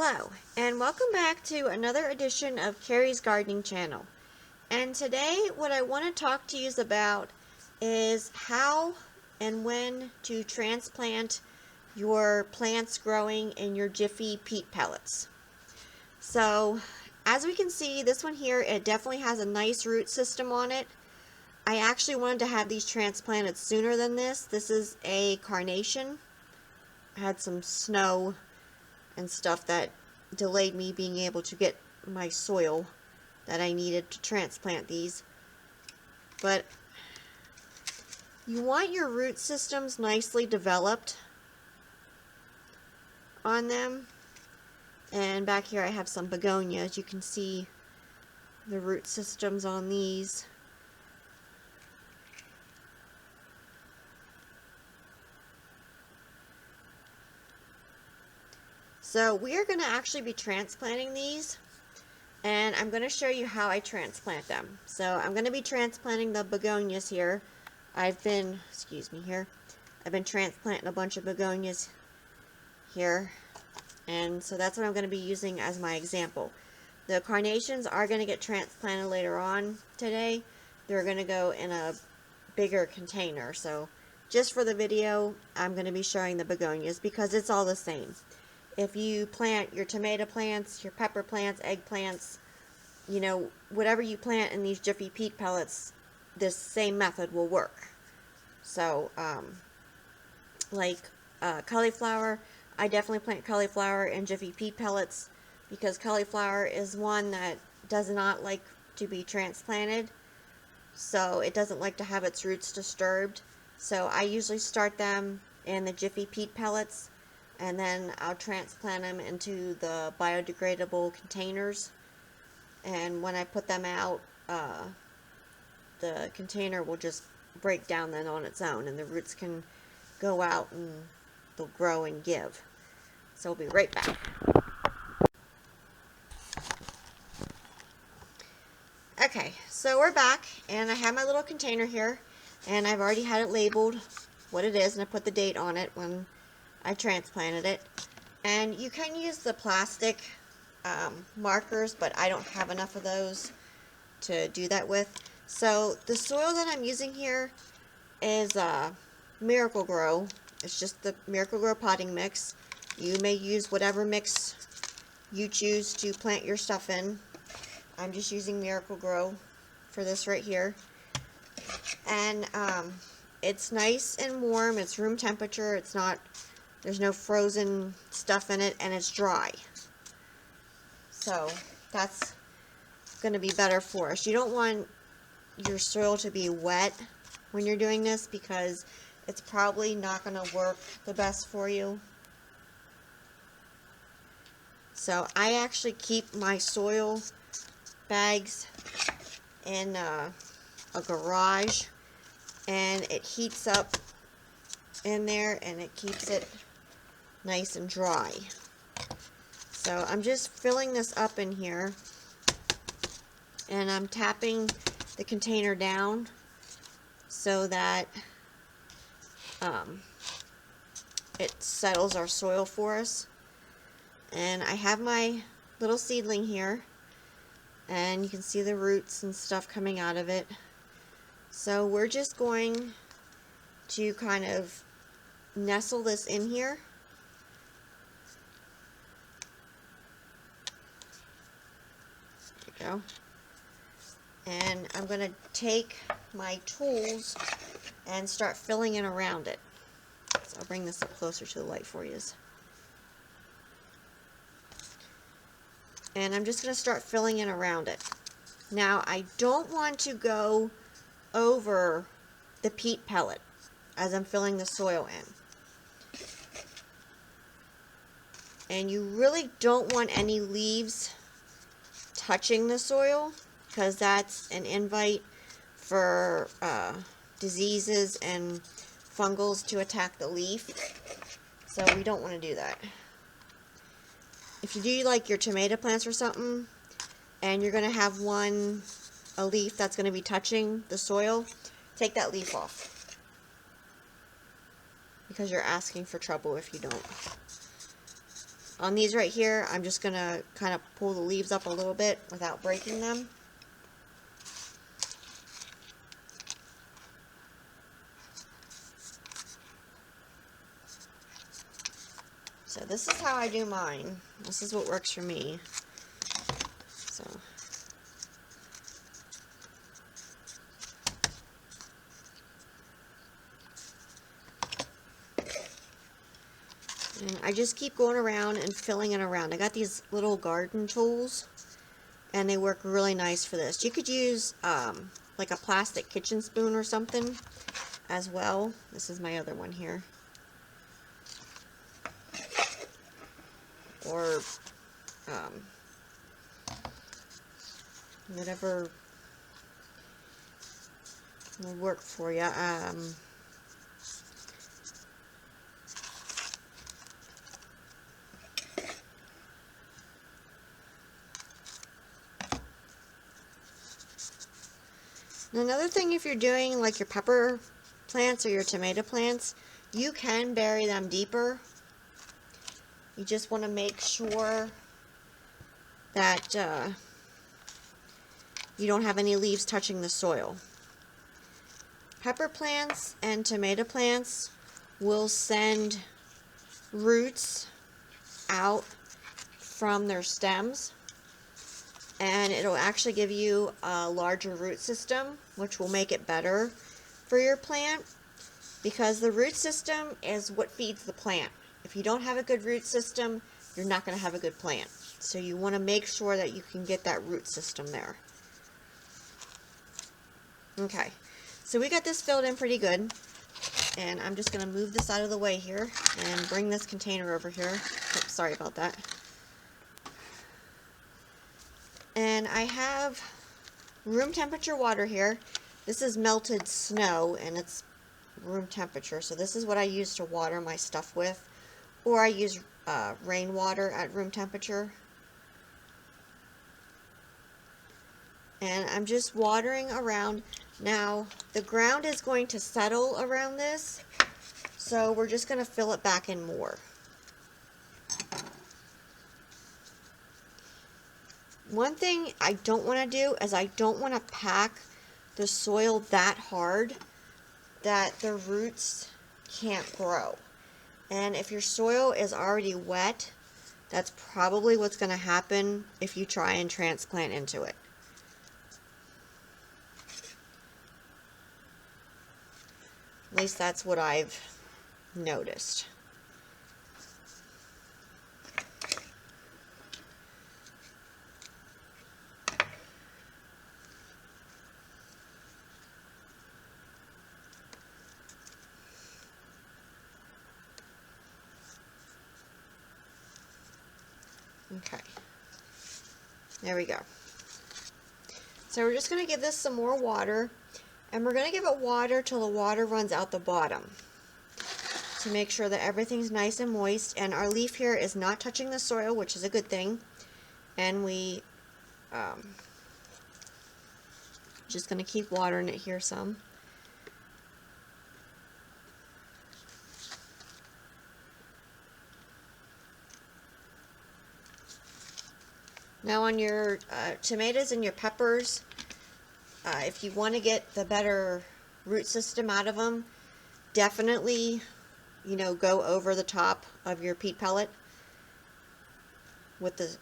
Hello, and welcome back to another edition of Carrie's Gardening Channel. And today what I want to talk to you about is how and when to transplant your plants growing in your Jiffy peat pellets. So, as we can see, this one here, it definitely has a nice root system on it. I actually wanted to have these transplanted sooner than this. This is a carnation. I had some snow and stuff that delayed me being able to get my soil that I needed to transplant these. But you want your root systems nicely developed on them. And back here I have some begonias. You can see the root systems on these. So we are going to actually be transplanting these, and I'm going to show you how I transplant them. So I'm going to be transplanting the begonias here. I've been transplanting a bunch of begonias here, and so that's what I'm going to be using as my example. The carnations are going to get transplanted later on today. They're going to go in a bigger container, so just for the video I'm going to be showing the begonias because it's all the same. If you plant your tomato plants, your pepper plants, egg plants, you know, whatever you plant in these Jiffy peat pellets, this same method will work. So, cauliflower, I definitely plant cauliflower in Jiffy peat pellets because cauliflower is one that does not like to be transplanted. So it doesn't like to have its roots disturbed. So I usually start them in the Jiffy peat pellets, and then I'll transplant them into the biodegradable containers, and when I put them out, the container will just break down then on its own, and the roots can go out and they'll grow and give. So I'll be right back. Okay, so we're back, and I have my little container here, and I've already had it labeled what it is, and I put the date on it when I transplanted it. And you can use the plastic markers, but I don't have enough of those to do that with. So the soil that I'm using here is Miracle-Gro. It's just the Miracle-Gro potting mix. You may use whatever mix you choose to plant your stuff in. I'm just using Miracle-Gro for this right here. And it's nice and warm. It's room temperature. There's no frozen stuff in it, and it's dry. So that's going to be better for us. You don't want your soil to be wet when you're doing this because it's probably not going to work the best for you. So I actually keep my soil bags in a garage, and it heats up in there and it keeps it nice and dry. So I'm just filling this up in here, and I'm tapping the container down so that it settles our soil for us. And I have my little seedling here, and you can see the roots and stuff coming out of it. So we're just going to kind of nestle this in here. There we go. And I'm going to take my tools and start filling in around it. So I'll bring this up closer to the light for you. And I'm just going to start filling in around it. Now I don't want to go over the peat pellet as I'm filling the soil in. And you really don't want any leaves touching the soil because that's an invite for diseases and fungals to attack the leaf. So we don't want to do that. If you do like your tomato plants or something, and you're going to have a leaf that's going to be touching the soil, take that leaf off, because you're asking for trouble if you don't. On these right here, I'm just going to kind of pull the leaves up a little bit without breaking them. So this is how I do mine. This is what works for me. So and I just keep going around and filling it around. I got these little garden tools, and they work really nice for this. You could use like a plastic kitchen spoon or something as well. This is my other one here. Or whatever will work for you. Another thing, if you're doing like your pepper plants or your tomato plants, you can bury them deeper. You just want to make sure that you don't have any leaves touching the soil. Pepper plants and tomato plants will send roots out from their stems, and it'll actually give you a larger root system, which will make it better for your plant, because the root system is what feeds the plant. If you don't have a good root system, you're not going to have a good plant. So you want to make sure that you can get that root system there. Okay, so we got this filled in pretty good, and I'm just going to move this out of the way here and bring this container over here. Oops, sorry about that. And I have room temperature water here. This is melted snow, and it's room temperature, so this is what I use to water my stuff with, or I use rainwater at room temperature. And I'm just watering around. Now the ground is going to settle around this, so we're just going to fill it back in more. One thing I don't want to do is I don't want to pack the soil that hard that the roots can't grow. And if your soil is already wet, that's probably what's going to happen if you try and transplant into it. At least that's what I've noticed. Okay, there we go. So we're just going to give this some more water, and we're going to give it water till the water runs out the bottom to make sure that everything's nice and moist, and our leaf here is not touching the soil, which is a good thing. And we just going to keep watering it here some. Now on your tomatoes and your peppers, if you want to get the better root system out of them, definitely, go over the top of your peat pellet with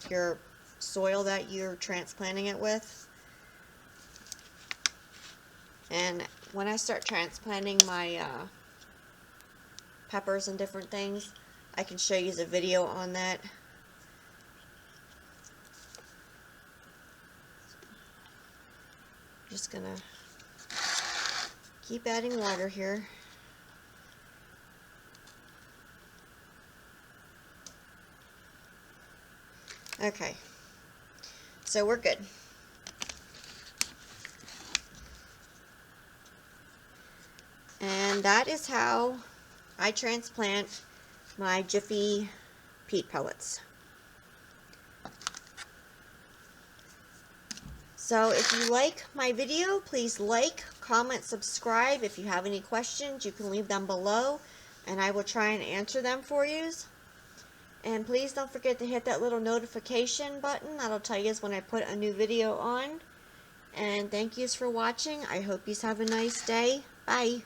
your soil that you're transplanting it with. And when I start transplanting my peppers and different things, I can show you a video on that. Just gonna keep adding water here. Okay, so we're good. And that is how I transplant my Jiffy peat pellets. So if you like my video, please like, comment, subscribe. If you have any questions, you can leave them below, and I will try and answer them for you. And please don't forget to hit that little notification button. That'll tell you when I put a new video on. And thank yous for watching. I hope yous have a nice day. Bye.